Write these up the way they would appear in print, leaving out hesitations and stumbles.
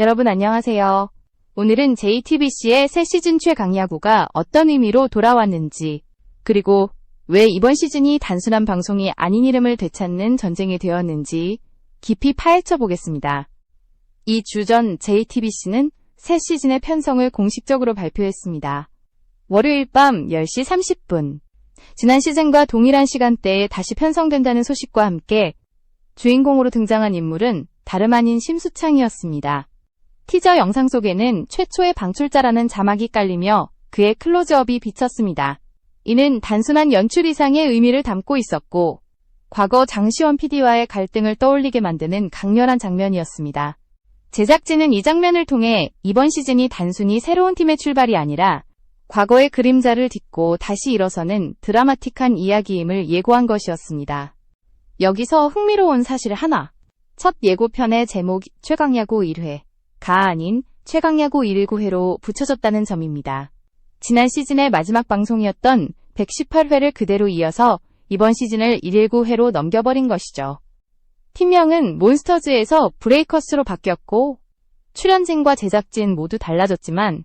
여러분 안녕하세요. 오늘은 JTBC의 새 시즌 최강야구가 어떤 의미로 돌아왔는지, 그리고 왜 이번 시즌이 단순한 방송이 아닌 이름을 되찾는 전쟁이 되었는지 깊이 파헤쳐 보겠습니다. 2주 전 JTBC는 새 시즌의 편성을 공식적으로 발표했습니다. 월요일 밤 10시 30분. 지난 시즌과 동일한 시간대에 다시 편성된다는 소식과 함께 주인공으로 등장한 인물은 다름 아닌 심수창이었습니다. 티저 영상 속에는 최초의 방출자라는 자막이 깔리며 그의 클로즈업이 비쳤습니다. 이는 단순한 연출 이상의 의미를 담고 있었고, 과거 장시원 PD와의 갈등을 떠올리게 만드는 강렬한 장면이었습니다. 제작진은 이 장면을 통해 이번 시즌이 단순히 새로운 팀의 출발이 아니라 과거의 그림자를 딛고 다시 일어서는 드라마틱한 이야기임을 예고한 것이었습니다. 여기서 흥미로운 사실 하나. 첫 예고편의 제목 최강야구 1회. 가 아닌 최강야구 119회로 붙여졌다는 점입니다. 지난 시즌의 마지막 방송이었던 118회를 그대로 이어서 이번 시즌을 119회로 넘겨버린 것이죠. 팀명은 몬스터즈에서 브레이커스로 바뀌었고 출연진과 제작진 모두 달라졌지만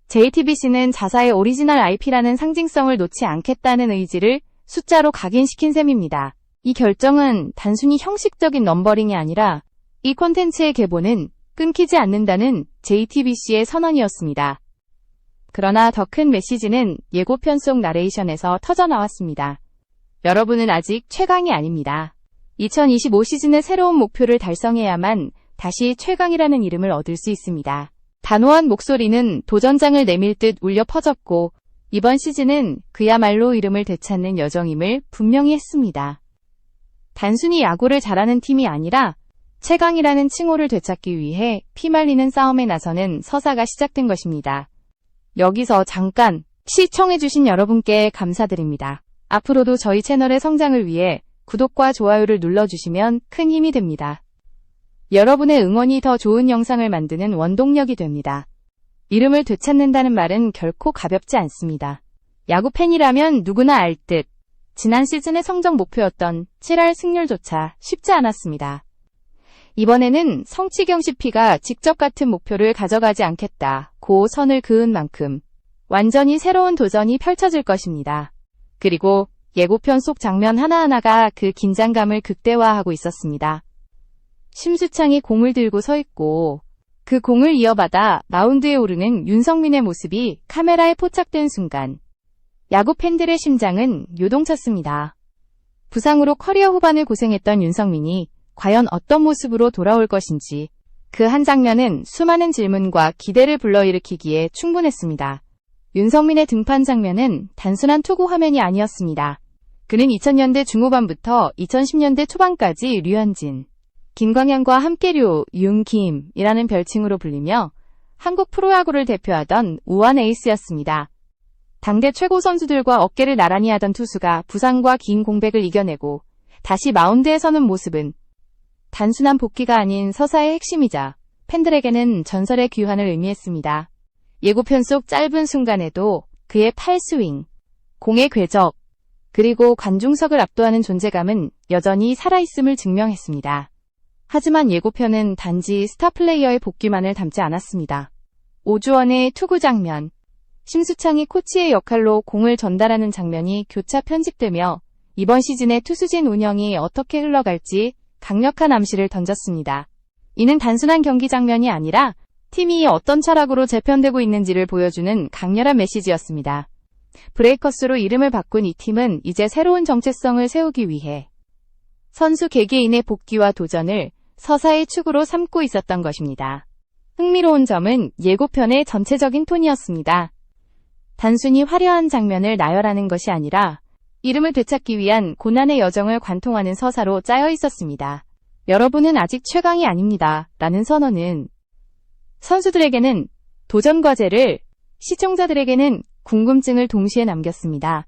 JTBC는 자사의 오리지널 IP라는 상징성을 놓지 않겠다는 의지를 숫자로 각인시킨 셈입니다. 이 결정은 단순히 형식적인 넘버링이 아니라 이 콘텐츠의 계보는 끊기지 않는다는 JTBC의 선언이었습니다. 그러나 더 큰 메시지는 예고편 속 나레이션에서 터져나왔습니다. 여러분은 아직 최강이 아닙니다. 2025 시즌의 새로운 목표를 달성해야만 다시 최강이라는 이름을 얻을 수 있습니다. 단호한 목소리는 도전장을 내밀 듯 울려 퍼졌고, 이번 시즌은 그야말로 이름을 되찾는 여정임을 분명히 했습니다. 단순히 야구를 잘하는 팀이 아니라 최강이라는 칭호를 되찾기 위해 피말리는 싸움에 나서는 서사가 시작된 것입니다. 여기서 잠깐 시청해주신 여러분께 감사드립니다. 앞으로도 저희 채널의 성장을 위해 구독과 좋아요를 눌러주시면 큰 힘이 됩니다. 여러분의 응원이 더 좋은 영상을 만드는 원동력이 됩니다. 이름을 되찾는다는 말은 결코 가볍지 않습니다. 야구 팬이라면 누구나 알 듯 지난 시즌의 성적 목표였던 7할 승률조차 쉽지 않았습니다. 이번에는 성치경 CP가 직접 같은 목표를 가져가지 않겠다고 선을 그은 만큼 완전히 새로운 도전이 펼쳐질 것입니다. 그리고 예고편 속 장면 하나하나가 그 긴장감을 극대화하고 있었습니다. 심수창이 공을 들고 서 있고 그 공을 이어받아 마운드에 오르는 윤성민의 모습이 카메라에 포착된 순간 야구 팬들의 심장은 요동쳤습니다. 부상으로 커리어 후반을 고생했던 윤성민이 과연 어떤 모습으로 돌아올 것인지 그 한 장면은 수많은 질문과 기대를 불러일으키기에 충분했습니다. 윤성민의 등판 장면은 단순한 투구 화면이 아니었습니다. 그는 2000년대 중후반부터 2010년대 초반까지 류현진, 김광현과 함께류, 윤김이라는 별칭으로 불리며 한국 프로야구를 대표하던 우완 에이스였습니다. 당대 최고 선수들과 어깨를 나란히 하던 투수가 부상과 긴 공백을 이겨내고 다시 마운드에 서는 모습은 단순한 복귀가 아닌 서사의 핵심이자 팬들에게는 전설의 귀환을 의미했습니다. 예고편 속 짧은 순간에도 그의 팔스윙, 공의 궤적, 그리고 관중석을 압도하는 존재감은 여전히 살아있음을 증명했습니다. 하지만 예고편은 단지 스타 플레이어의 복귀만을 담지 않았습니다. 오주원의 투구 장면, 심수창이 코치의 역할로 공을 전달하는 장면이 교차 편집되며 이번 시즌의 투수진 운영이 어떻게 흘러갈지 강력한 암시를 던졌습니다. 이는 단순한 경기 장면이 아니라 팀이 어떤 철학으로 재편되고 있는지를 보여주는 강렬한 메시지였습니다. 브레이커스로 이름을 바꾼 이 팀은 이제 새로운 정체성을 세우기 위해 선수 개개인의 복귀와 도전을 서사의 축으로 삼고 있었던 것입니다. 흥미로운 점은 예고편의 전체적인 톤이었습니다. 단순히 화려한 장면을 나열하는 것이 아니라 이름을 되찾기 위한 고난의 여정을 관통하는 서사로 짜여 있었습니다. 여러분은 아직 최강이 아닙니다. 라는 선언은 선수들에게는 도전 과제를, 시청자들에게는 궁금증을 동시에 남겼습니다.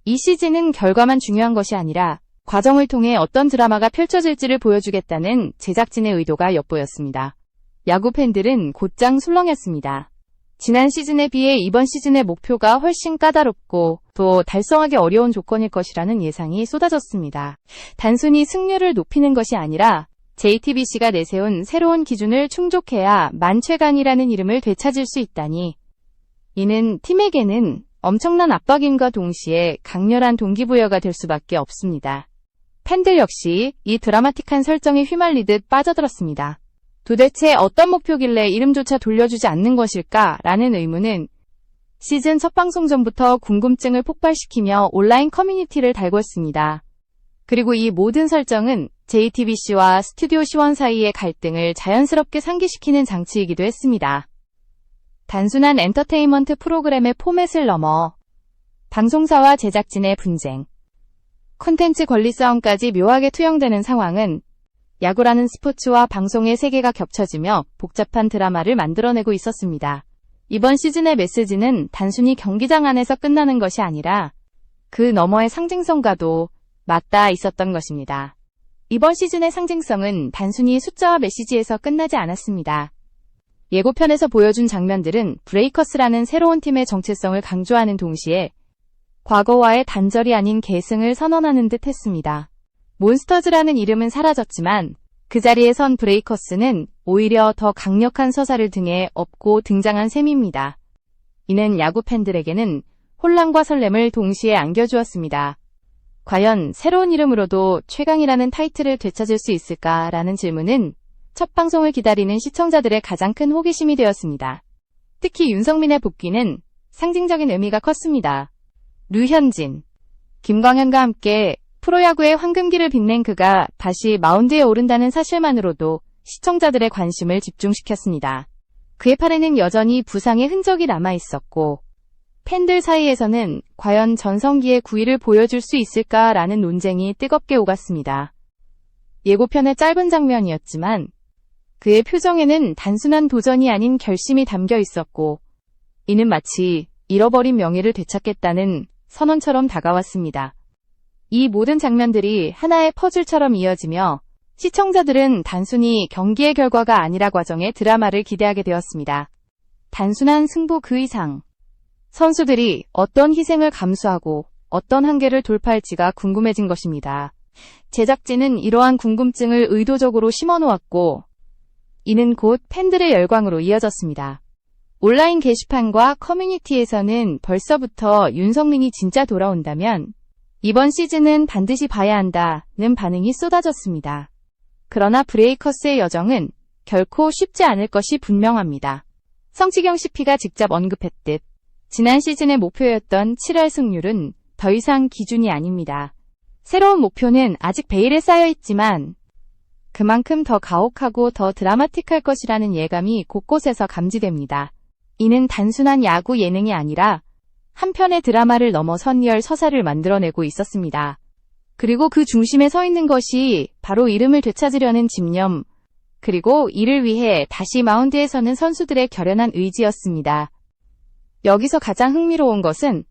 이 시즌은 결과만 중요한 것이 아니라 과정을 통해 어떤 드라마가 펼쳐질지를 보여주겠다는 제작진의 의도가 엿보였습니다. 야구 팬들은 곧장 술렁였습니다. 지난 시즌에 비해 이번 시즌의 목표가 훨씬 까다롭고 또 달성하기 어려운 조건일 것이라는 예상이 쏟아졌습니다. 단순히 승률을 높이는 것이 아니라 JTBC가 내세운 새로운 기준을 충족해야 만최강이라는 이름을 되찾을 수 있다니. 이는 팀에게는 엄청난 압박임과 동시에 강렬한 동기부여가 될 수밖에 없습니다. 팬들 역시 이 드라마틱한 설정에 휘말리듯 빠져들었습니다. 도대체 어떤 목표길래 이름조차 돌려주지 않는 것일까? 라는 의문은 시즌 첫 방송 전부터 궁금증을 폭발시키며 온라인 커뮤니티를 달궜습니다. 그리고 이 모든 설정은 JTBC와 스튜디오 시원 사이의 갈등을 자연스럽게 상기시키는 장치이기도 했습니다. 단순한 엔터테인먼트 프로그램의 포맷을 넘어 방송사와 제작진의 분쟁, 콘텐츠 권리 싸움까지 묘하게 투영되는 상황은 야구라는 스포츠와 방송의 세계가 겹쳐지며 복잡한 드라마를 만들어내고 있었습니다. 이번 시즌의 메시지는 단순히 경기장 안에서 끝나는 것이 아니라 그 너머의 상징성과도 맞닿아 있었던 것입니다. 이번 시즌의 상징성은 단순히 숫자와 메시지에서 끝나지 않았습니다. 예고편에서 보여준 장면들은 브레이커스라는 새로운 팀의 정체성을 강조하는 동시에 과거와의 단절이 아닌 계승을 선언하는 듯 했습니다. 몬스터즈라는 이름은 사라졌지만 그 자리에 선 브레이커스는 오히려 더 강력한 서사를 등에 업고 등장한 셈입니다. 이는 야구 팬들에게는 혼란과 설렘을 동시에 안겨주었습니다. 과연 새로운 이름으로도 최강이라는 타이틀을 되찾을 수 있을까라는 질문은 첫 방송을 기다리는 시청자들의 가장 큰 호기심이 되었습니다. 특히 윤성민의 복귀는 상징적인 의미가 컸습니다. 류현진, 김광현과 함께 프로야구의 황금기를 빛낸 그가 다시 마운드에 오른다는 사실만으로도 시청자들의 관심을 집중시켰습니다. 그의 팔에는 여전히 부상의 흔적이 남아있었고 팬들 사이에서는 과연 전성기의 구위를 보여줄 수 있을까라는 논쟁이 뜨겁게 오갔습니다. 예고편의 짧은 장면이었지만 그의 표정에는 단순한 도전이 아닌 결심이 담겨 있었고 이는 마치 잃어버린 명예를 되찾겠다는 선언처럼 다가왔습니다. 이 모든 장면들이 하나의 퍼즐처럼 이어지며 시청자들은 단순히 경기의 결과가 아니라 과정의 드라마를 기대하게 되었습니다. 단순한 승부 그 이상. 선수들이 어떤 희생을 감수하고 어떤 한계를 돌파할지가 궁금해진 것입니다. 제작진은 이러한 궁금증을 의도적으로 심어놓았고 이는 곧 팬들의 열광으로 이어졌습니다. 온라인 게시판과 커뮤니티에서는 벌써부터 윤성민이 진짜 돌아온다면 이번 시즌은 반드시 봐야 한다는 반응이 쏟아졌습니다. 그러나 브레이커스의 여정은 결코 쉽지 않을 것이 분명합니다. 성시경 CP가 직접 언급했듯 지난 시즌의 목표였던 7할 승률은 더 이상 기준이 아닙니다. 새로운 목표는 아직 베일에 쌓여있지만 그만큼 더 가혹하고 더 드라마틱할 것이라는 예감이 곳곳에서 감지됩니다. 이는 단순한 야구 예능이 아니라 한 편의 드라마를 넘어선 리얼 서사를 만들어내고 있었습니다. 그리고 그 중심에 서 있는 것이 바로 이름을 되찾으려는 집념, 그리고 이를 위해 다시 마운드에 서는 선수들의 결연한 의지였습니다. 여기서 가장 흥미로운 것은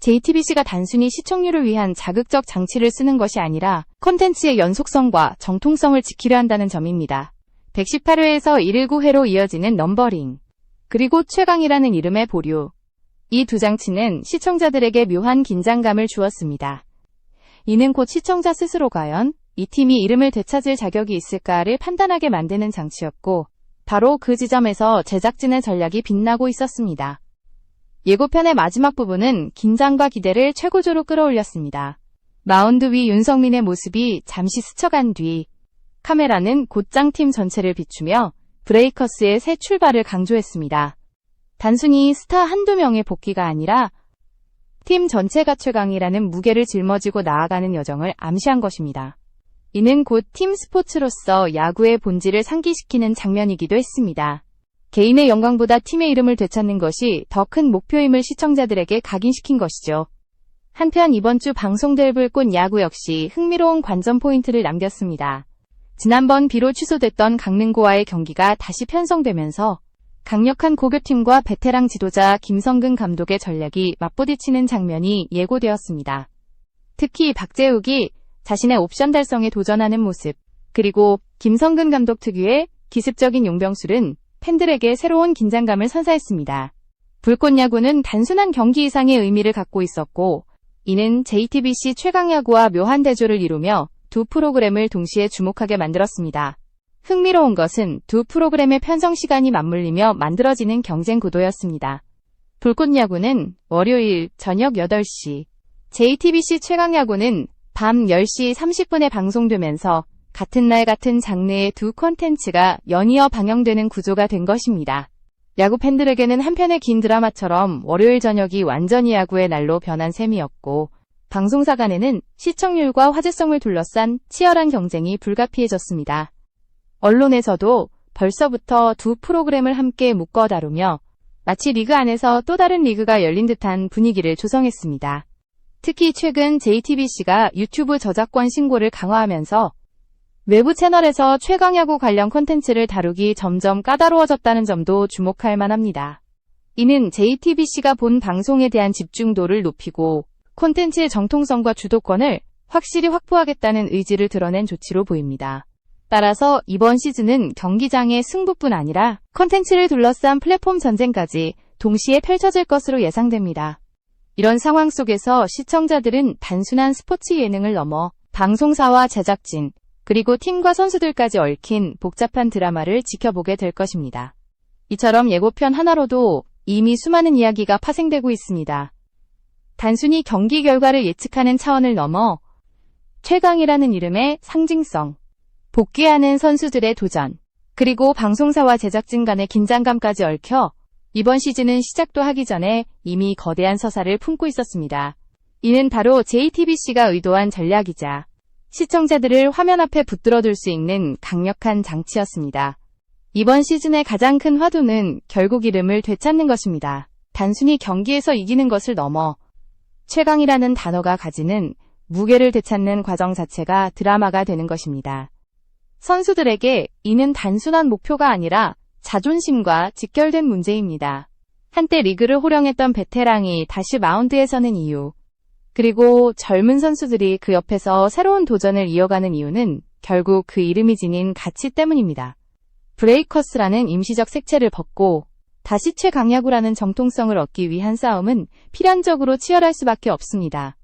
JTBC가 단순히 시청률을 위한 자극적 장치를 쓰는 것이 아니라 콘텐츠의 연속성과 정통성을 지키려 한다는 점입니다. 118회에서 119회로 이어지는 넘버링, 그리고 최강이라는 이름의 보류. 이 두 장치는 시청자들에게 묘한 긴장감을 주었습니다. 이는 곧 시청자 스스로 과연 이 팀이 이름을 되찾을 자격이 있을까를 판단하게 만드는 장치였고 바로 그 지점에서 제작진의 전략이 빛나고 있었습니다. 예고편의 마지막 부분은 긴장과 기대를 최고조로 끌어올렸습니다. 마운드 위 윤성민의 모습이 잠시 스쳐간 뒤 카메라는 곧장 팀 전체를 비추며 브레이커스의 새 출발을 강조했습니다. 단순히 스타 한두 명의 복귀가 아니라 팀 전체가 최강이라는 무게를 짊어지고 나아가는 여정을 암시한 것입니다. 이는 곧 팀 스포츠로서 야구의 본질을 상기시키는 장면이기도 했습니다. 개인의 영광보다 팀의 이름을 되찾는 것이 더 큰 목표임을 시청자들에게 각인시킨 것이죠. 한편 이번 주 방송될 불꽃 야구 역시 흥미로운 관전 포인트를 남겼습니다. 지난번 비로 취소됐던 강릉고와의 경기가 다시 편성되면서 강력한 고교팀과 베테랑 지도자 김성근 감독의 전략이 맞부딪히는 장면이 예고되었습니다. 특히 박재욱이 자신의 옵션 달성에 도전하는 모습, 그리고 김성근 감독 특유의 기습적인 용병술은 팬들에게 새로운 긴장감을 선사했습니다. 불꽃야구는 단순한 경기 이상의 의미를 갖고 있었고 이는 JTBC 최강야구와 묘한 대조를 이루며 두 프로그램을 동시에 주목하게 만들었습니다. 흥미로운 것은 두 프로그램의 편성 시간이 맞물리며 만들어지는 경쟁 구도였습니다. 불꽃야구는 월요일 저녁 8시, JTBC 최강야구는 밤 10시 30분에 방송되면서 같은 날 같은 장르의 두 콘텐츠가 연이어 방영되는 구조가 된 것입니다. 야구 팬들에게는 한편의 긴 드라마처럼 월요일 저녁이 완전히 야구의 날로 변한 셈이었고, 방송사 간에는 시청률과 화제성을 둘러싼 치열한 경쟁이 불가피해졌습니다. 언론에서도 벌써부터 두 프로그램을 함께 묶어 다루며 마치 리그 안에서 또 다른 리그가 열린 듯한 분위기를 조성했습니다. 특히 최근 JTBC가 유튜브 저작권 신고를 강화하면서 외부 채널에서 최강야구 관련 콘텐츠를 다루기 점점 까다로워졌다는 점도 주목할 만합니다. 이는 JTBC가 본 방송에 대한 집중도를 높이고 콘텐츠의 정통성과 주도권을 확실히 확보하겠다는 의지를 드러낸 조치로 보입니다. 따라서 이번 시즌은 경기장의 승부뿐 아니라 콘텐츠를 둘러싼 플랫폼 전쟁까지 동시에 펼쳐질 것으로 예상됩니다. 이런 상황 속에서 시청자들은 단순한 스포츠 예능을 넘어 방송사와 제작진, 그리고 팀과 선수들까지 얽힌 복잡한 드라마를 지켜보게 될 것입니다. 이처럼 예고편 하나로도 이미 수많은 이야기가 파생되고 있습니다. 단순히 경기 결과를 예측하는 차원을 넘어 최강이라는 이름의 상징성, 복귀하는 선수들의 도전, 그리고 방송사와 제작진 간의 긴장감까지 얽혀 이번 시즌은 시작도 하기 전에 이미 거대한 서사를 품고 있었습니다. 이는 바로 JTBC가 의도한 전략이자 시청자들을 화면 앞에 붙들어둘 수 있는 강력한 장치였습니다. 이번 시즌의 가장 큰 화두는 결국 이름을 되찾는 것입니다. 단순히 경기에서 이기는 것을 넘어 최강이라는 단어가 가지는 무게를 되찾는 과정 자체가 드라마가 되는 것입니다. 선수들에게 이는 단순한 목표가 아니라 자존심과 직결된 문제입니다. 한때 리그를 호령했던 베테랑이 다시 마운드에 서는 이유, 그리고 젊은 선수들이 그 옆에서 새로운 도전을 이어가는 이유는 결국 그 이름이 지닌 가치 때문입니다. 브레이커스라는 임시적 색채를 벗고 다시 최강야구라는 정통성을 얻기 위한 싸움은 필연적으로 치열할 수밖에 없습니다.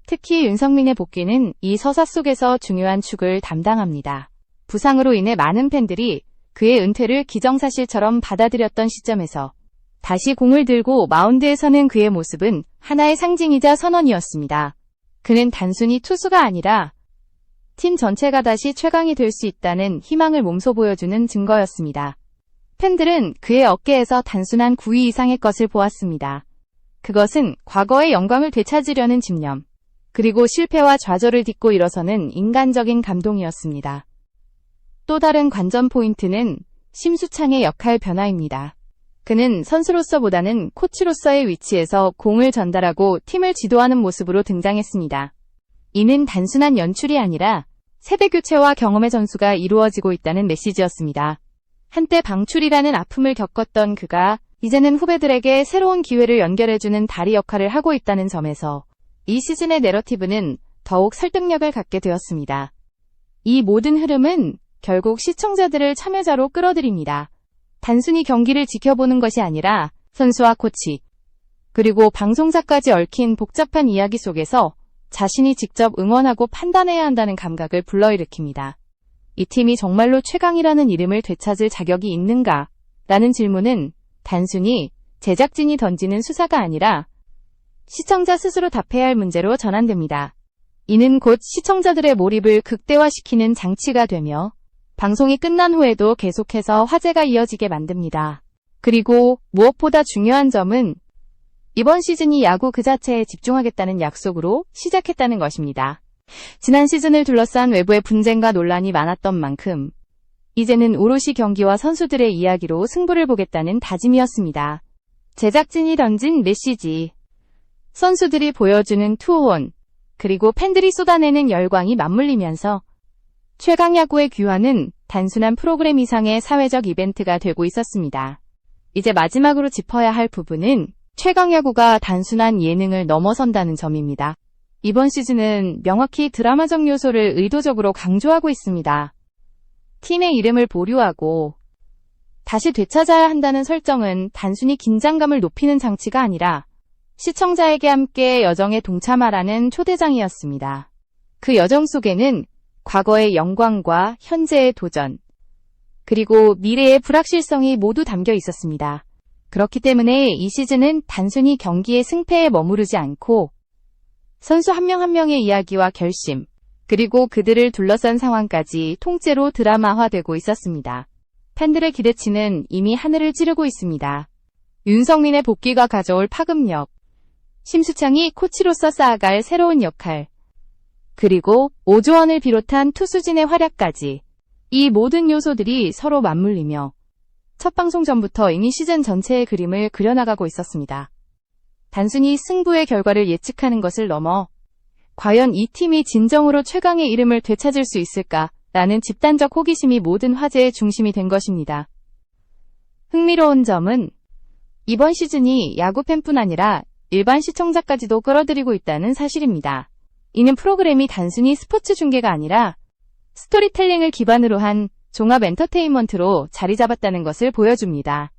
특히 윤석민의 복귀는 이 서사 속에서 중요한 축을 담당합니다. 부상으로 인해 많은 팬들이 그의 은퇴를 기정사실처럼 받아들였던 시점에서 다시 공을 들고 마운드에 서는 그의 모습은 하나의 상징이자 선언이었습니다. 그는 단순히 투수가 아니라 팀 전체가 다시 최강이 될 수 있다는 희망을 몸소 보여주는 증거였습니다. 팬들은 그의 어깨에서 단순한 구위 이상의 것을 보았습니다. 그것은 과거의 영광을 되찾으려는 집념, 그리고 실패와 좌절을 딛고 일어서는 인간적인 감동이었습니다. 또 다른 관전 포인트는 심수창의 역할 변화입니다. 그는 선수로서보다는 코치로서의 위치에서 공을 전달하고 팀을 지도하는 모습으로 등장했습니다. 이는 단순한 연출이 아니라 세대교체와 경험의 전수가 이루어지고 있다는 메시지였습니다. 한때 방출이라는 아픔을 겪었던 그가 이제는 후배들에게 새로운 기회를 연결해주는 다리 역할을 하고 있다는 점에서 이 시즌의 내러티브는 더욱 설득력을 갖게 되었습니다. 이 모든 흐름은 결국 시청자들을 참여자로 끌어들입니다. 단순히 경기를 지켜보는 것이 아니라 선수와 코치, 그리고 방송사까지 얽힌 복잡한 이야기 속에서 자신이 직접 응원하고 판단해야 한다는 감각을 불러일으킵니다. 이 팀이 정말로 최강이라는 이름을 되찾을 자격이 있는가? 라는 질문은 단순히 제작진이 던지는 수사가 아니라 시청자 스스로 답해야 할 문제로 전환됩니다. 이는 곧 시청자들의 몰입을 극대화시키는 장치가 되며 방송이 끝난 후에도 계속해서 화제가 이어지게 만듭니다. 그리고 무엇보다 중요한 점은 이번 시즌이 야구 그 자체에 집중하겠다는 약속으로 시작했다는 것입니다. 지난 시즌을 둘러싼 외부의 분쟁과 논란이 많았던 만큼 이제는 오롯이 경기와 선수들의 이야기로 승부를 보겠다는 다짐이었습니다. 제작진이 던진 메시지, 선수들이 보여주는 투혼, 그리고 팬들이 쏟아내는 열광이 맞물리면서 최강야구의 귀환은 단순한 프로그램 이상의 사회적 이벤트가 되고 있었습니다. 이제 마지막으로 짚어야 할 부분은 최강야구가 단순한 예능을 넘어선다는 점입니다. 이번 시즌은 명확히 드라마적 요소를 의도적으로 강조하고 있습니다. 팀의 이름을 보류하고 다시 되찾아야 한다는 설정은 단순히 긴장감을 높이는 장치가 아니라 시청자에게 함께 여정에 동참하라는 초대장이었습니다. 그 여정 속에는 과거의 영광과 현재의 도전, 그리고 미래의 불확실성이 모두 담겨 있었습니다. 그렇기 때문에 이 시즌은 단순히 경기의 승패에 머무르지 않고 선수 한 명 한 명의 이야기와 결심, 그리고 그들을 둘러싼 상황까지 통째로 드라마화되고 있었습니다. 팬들의 기대치는 이미 하늘을 찌르고 있습니다. 윤성민의 복귀가 가져올 파급력, 심수창이 코치로서 쌓아갈 새로운 역할, 그리고 오조원을 비롯한 투수진의 활약까지 이 모든 요소들이 서로 맞물리며 첫 방송 전부터 이미 시즌 전체의 그림을 그려나가고 있었습니다. 단순히 승부의 결과를 예측하는 것을 넘어 과연 이 팀이 진정으로 최강의 이름을 되찾을 수 있을까라는 집단적 호기심이 모든 화제의 중심이 된 것입니다. 흥미로운 점은 이번 시즌이 야구 팬뿐 아니라 일반 시청자까지도 끌어들이고 있다는 사실입니다. 이는 프로그램이 단순히 스포츠 중계가 아니라 스토리텔링을 기반으로 한 종합 엔터테인먼트로 자리 잡았다는 것을 보여줍니다.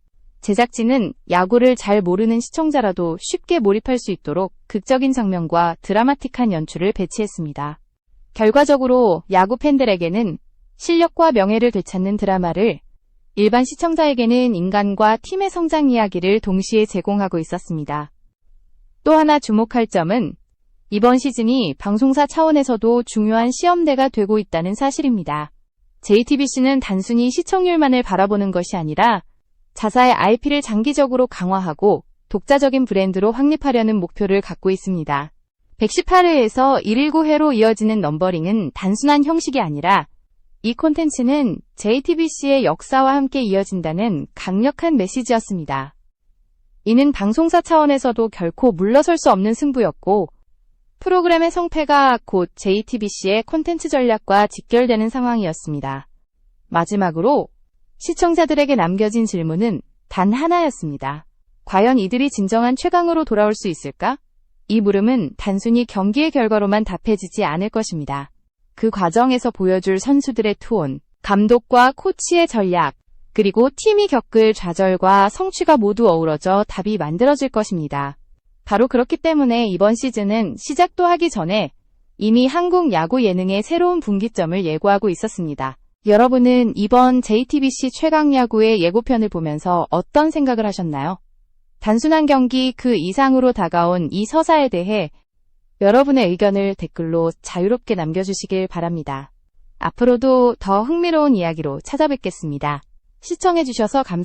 제작진은 야구를 잘 모르는 시청자라도 쉽게 몰입할 수 있도록 극적인 장면과 드라마틱한 연출을 배치했습니다. 결과적으로 야구 팬들에게는 실력과 명예를 되찾는 드라마를, 일반 시청자에게는 인간과 팀의 성장 이야기를 동시에 제공하고 있었습니다. 또 하나 주목할 점은 이번 시즌이 방송사 차원에서도 중요한 시험대가 되고 있다는 사실입니다. JTBC는 단순히 시청률만을 바라보는 것이 아니라 자사의 IP를 장기적으로 강화하고 독자적인 브랜드로 확립하려는 목표를 갖고 있습니다. 118회에서 119회로 이어지는 넘버링은 단순한 형식이 아니라 이 콘텐츠는 JTBC의 역사와 함께 이어진다는 강력한 메시지였습니다. 이는 방송사 차원에서도 결코 물러설 수 없는 승부였고, 프로그램의 성패가 곧 JTBC의 콘텐츠 전략과 직결되는 상황이었습니다. 마지막으로 시청자들에게 남겨진 질문은 단 하나였습니다. 과연 이들이 진정한 최강으로 돌아올 수 있을까? 이 물음은 단순히 경기의 결과로만 답해지지 않을 것입니다. 그 과정에서 보여줄 선수들의 투혼, 감독과 코치의 전략, 그리고 팀이 겪을 좌절과 성취가 모두 어우러져 답이 만들어질 것입니다. 바로 그렇기 때문에 이번 시즌은 시작도 하기 전에 이미 한국 야구 예능의 새로운 분기점을 예고하고 있었습니다. 여러분은 이번 JTBC 최강 야구의 예고편을 보면서 어떤 생각을 하셨나요? 단순한 경기 그 이상으로 다가온 이 서사에 대해 여러분의 의견을 댓글로 자유롭게 남겨주시길 바랍니다. 앞으로도 더 흥미로운 이야기로 찾아뵙겠습니다. 시청해주셔서 감사합니다.